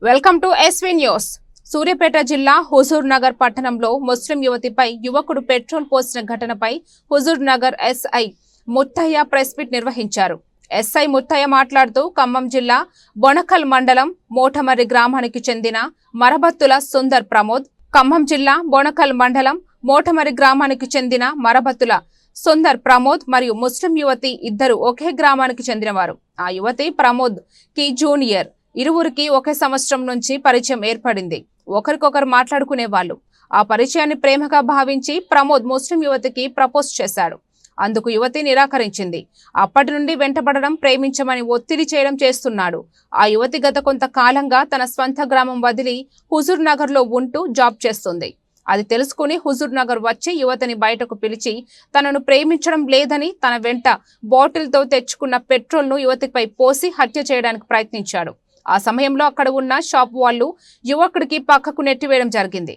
Welcome to SV news. Suryapet జిల్లా హుజూర్ నగర్ పట్టణంలో ముస్లిం యువతిపై యువకుడు పెట్రోల్ పోసిన ఘటనపై Huzurnagar SI Muthaiah press meet నిర్వహించారు. ఎస్ఐ ముత్తయ్య మాట్లాడుతూ ఖమ్మం జిల్లా బొనకల్ మండలం మోటమర్రి గ్రామానికి చెందిన మరబత్తుల సుందర్ ప్రమోద్, ఖమ్మం జిల్లా బొనకల్ మండలం మోటమర్రి గ్రామానికి చెందిన మరబత్తుల సుందర్ ప్రమోద్ మరియు ముస్లిం యువతి ఇద్దరు ఒకే గ్రామానికి చెందినవారు. ఆ యువతి ప్రమోద్ కి జూనియర్. ఇరువురికి ఒకే సంవత్సరం నుంచి పరిచయం ఏర్పడింది. ఒకరికొకరు మాట్లాడుకునేవాళ్లు. ఆ పరిచయాన్ని ప్రేమగా భావించి ప్రమోద్ ముస్లిం యువతికి ప్రపోజ్ చేశాడు. అందుకు యువతి నిరాకరించింది. అప్పటి నుండి వెంటబడడం, ప్రేమించమని ఒత్తిడి చేయడం చేస్తున్నాడు. ఆ యువతి గత కొంతకాలంగా తన స్వంత గ్రామం వదిలి హుజూర్ నగర్ లో ఉంటూ జాబ్ చేస్తుంది. అది తెలుసుకుని హుజూర్ నగర్ వచ్చి యువతిని బయటకు పిలిచి తనను ప్రేమించడం లేదని తన వెంట బాటిల్తో తెచ్చుకున్న పెట్రోల్ ను యువతిపై పోసి హత్య చేయడానికి ప్రయత్నించాడు. ఆ సమయంలో అక్కడ ఉన్న షాప్ వాళ్ళు యువకుడికి పక్కకు నెట్టివేయడం జరిగింది.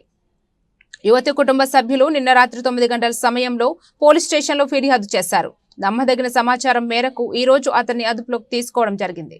యువతి కుటుంబ సభ్యులు నిన్న రాత్రి 9 గంటల సమయంలో పోలీస్ స్టేషన్లో ఫిర్యాదు చేశారు. నమ్మదగిన సమాచారం మేరకు ఈ రోజు అతన్ని అదుపులోకి తీసుకోవడం జరిగింది.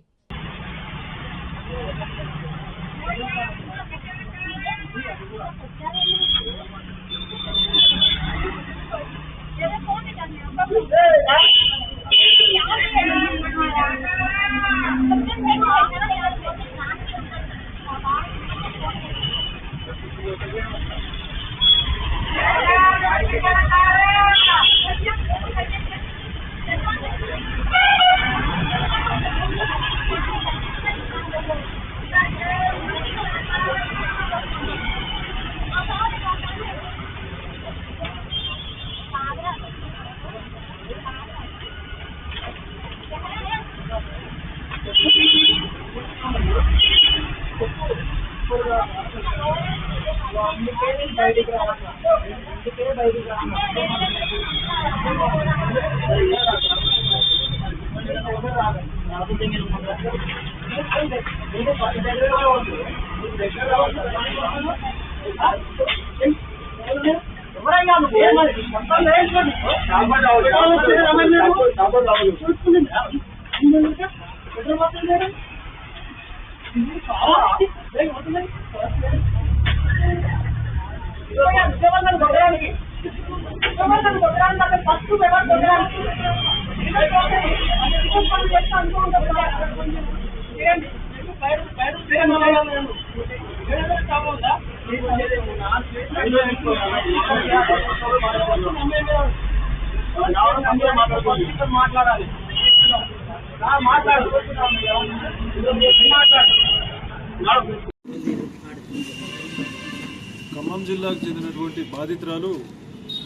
ఖమ్మం జిల్లాకు చెందినటువంటి బాధితురాలు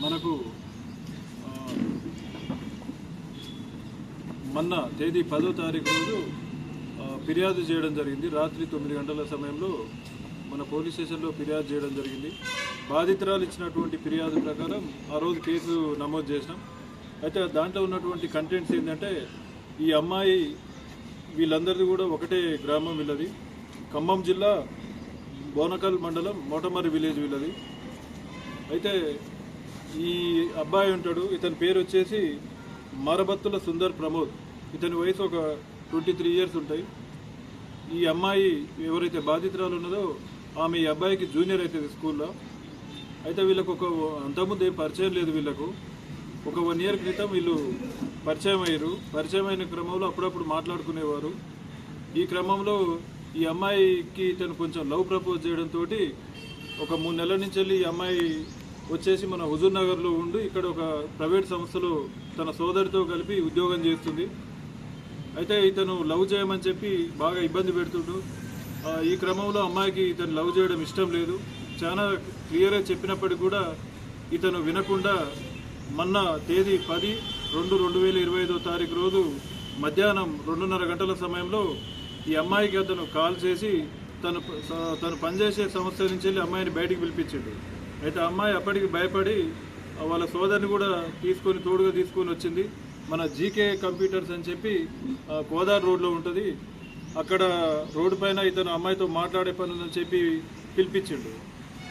మనకు మొన్న తేదీ 10వ తారీఖు రోజు ఫిర్యాదు చేయడం జరిగింది. రాత్రి 9 గంటల సమయంలో మన పోలీస్ స్టేషన్లో ఫిర్యాదు చేయడం జరిగింది. బాధితురాలు ఇచ్చినటువంటి ఫిర్యాదు ప్రకారం ఆ రోజు కేసు నమోదు చేసినాం. అయితే దాంట్లో ఉన్నటువంటి కంటెంట్స్ ఏంటంటే, ఈ అమ్మాయి వీళ్ళందరిది కూడా ఒకటే గ్రామం వీళ్ళది. ఖమ్మం జిల్లా బోనకల్ మండలం మోటమర్రి విలేజ్ వీళ్ళది. అయితే ఈ అబ్బాయి ఉంటాడు, ఇతని పేరు వచ్చేసి మరబత్తుల సుందర్ ప్రమోద్. ఇతని వయసు ఒక 23 ఇయర్స్ ఉంటాయి. ఈ అమ్మాయి ఎవరైతే బాధితురాలు ఉన్నదో ఆమె ఈ అబ్బాయికి జూనియర్ అవుతుంది స్కూల్లో. అయితే వీళ్ళకు అంతకుముందు ఏం పరిచయం లేదు. వీళ్ళకు ఒక 1 ఇయర్ క్రితం వీళ్ళు పరిచయం అయ్యారు. పరిచయం అయిన క్రమంలో అప్పుడప్పుడు మాట్లాడుకునేవారు. ఈ క్రమంలో ఈ అమ్మాయికి తను కొంచెం లవ్ ప్రపోజ్ చేయడంతో ఒక 3 నెలల నుంచి వెళ్ళి ఈ అమ్మాయి వచ్చేసి మన హుజూర్ నగర్లో ఉండి ఇక్కడ ఒక ప్రైవేట్ సంస్థలో తన సోదరితో కలిపి ఉద్యోగం చేస్తుంది. అయితే ఇతను లవ్ చేయమని చెప్పి బాగా ఇబ్బంది పెడుతుండు. ఈ క్రమంలో అమ్మాయికి ఇతను లవ్ చేయడం ఇష్టం లేదు. చాలా క్లియర్గా చెప్పినప్పటికీ కూడా ఇతను వినకుండా మొన్న తేదీ 10/2/2025 తారీఖు రోజు మధ్యాహ్నం 2:30 గంటల సమయంలో ఈ అమ్మాయికి అతను కాల్ చేసి తను పనిచేసే సంస్థ నుంచి వెళ్ళి అమ్మాయిని బయటికి పిలిపించాడు. అయితే అమ్మాయి అప్పటికి భయపడి వాళ్ళ సోదరిని కూడా తోడుగా తీసుకొని వచ్చింది. మన జీకే కంప్యూటర్స్ అని చెప్పి కోదార్ రోడ్లో ఉంటుంది. అక్కడ రోడ్డు పైన ఇతను అమ్మాయితో మాట్లాడే పని ఉందని చెప్పి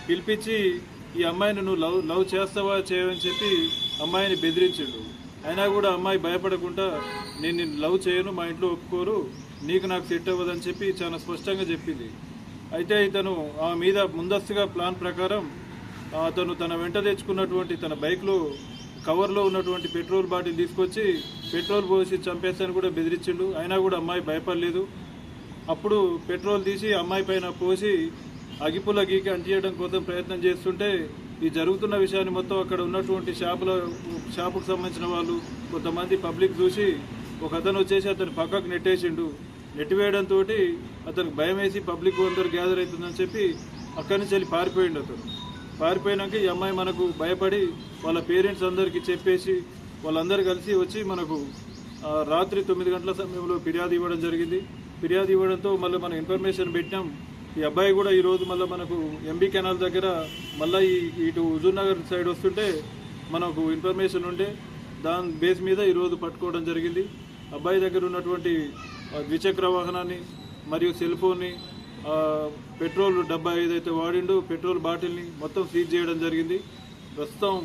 పిలిపించి ఈ అమ్మాయిని నువ్వు లవ్ చేస్తావా చేయవని చెప్పి అమ్మాయిని బెదిరించాడు. అయినా కూడా అమ్మాయి భయపడకుండా నేను లవ్ చేయను, మా ఇంట్లో ఒప్పుకోరు, నీకు నాకు సెట్ అవ్వదని చెప్పి చాలా స్పష్టంగా చెప్పింది. అయితే ఇతను ఆ మీద ముందస్తుగా ప్లాన్ ప్రకారం అతను తన వెంట తెచ్చుకున్నటువంటి తన బైక్లో కవర్లో ఉన్నటువంటి పెట్రోల్ బాటిల్ తీసుకొచ్చి పెట్రోల్ పోసి చంపేస్తాను కూడా బెదిరించిండు. అయినా కూడా అమ్మాయి భయపడలేదు. అప్పుడు పెట్రోల్ తీసి అమ్మాయి పైన పోసి అగిపుల గీకి అంటించడం కోసం ప్రయత్నం చేస్తుంటే ఈ జరుగుతున్న విషయాన్ని మొత్తం అక్కడ ఉన్నటువంటి షాపుకు సంబంధించిన వాళ్ళు కొంతమంది పబ్లిక్ చూసి ఒక అతను వచ్చేసి అతను పక్కకు నెట్టేసిండు. నెట్టివేయడంతో అతనికి భయం వేసి పబ్లిక్ అందరూ గ్యాదర్ అవుతుందని చెప్పి అక్కడి నుంచి వెళ్ళి పారిపోయిండు. అతను పారిపోయినాక ఈ అమ్మాయి మనకు భయపడి వాళ్ళ పేరెంట్స్ అందరికీ చెప్పేసి వాళ్ళందరూ కలిసి వచ్చి మనకు రాత్రి 9 గంటల సమయంలో ఫిర్యాదు ఇవ్వడం జరిగింది. ఫిర్యాదు ఇవ్వడంతో మళ్ళీ మనం ఇన్ఫర్మేషన్ పెట్టినాం. ఈ అబ్బాయి కూడా ఈరోజు మళ్ళీ మనకు ఎంబీ కెనాల్ దగ్గర మళ్ళీ ఇటు హుజూర్నగర్ సైడ్ వస్తుంటే మనకు ఇన్ఫర్మేషన్ ఉండే దాని బేస్ మీద ఈరోజు పట్టుకోవడం జరిగింది. అబ్బాయి దగ్గర ఉన్నటువంటి ద్విచక్ర వాహనాన్ని మరియు సెల్ ఫోన్ని పెట్రోల్ డబ్బా ఏదైతే వాడిండో పెట్రోల్ బాటిల్ని మొత్తం సీజ్ చేయడం జరిగింది. ప్రస్తుతం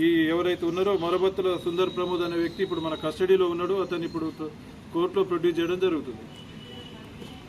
ఈ ఎవరైతే ఉన్నారో మొరబత్తుల సుందర్ ప్రమోద్ అనే వ్యక్తి ఇప్పుడు మన కస్టడీలో ఉన్నాడు. అతన్ని ఇప్పుడు కోర్టులో ప్రొడ్యూస్ చేయడం జరుగుతుంది.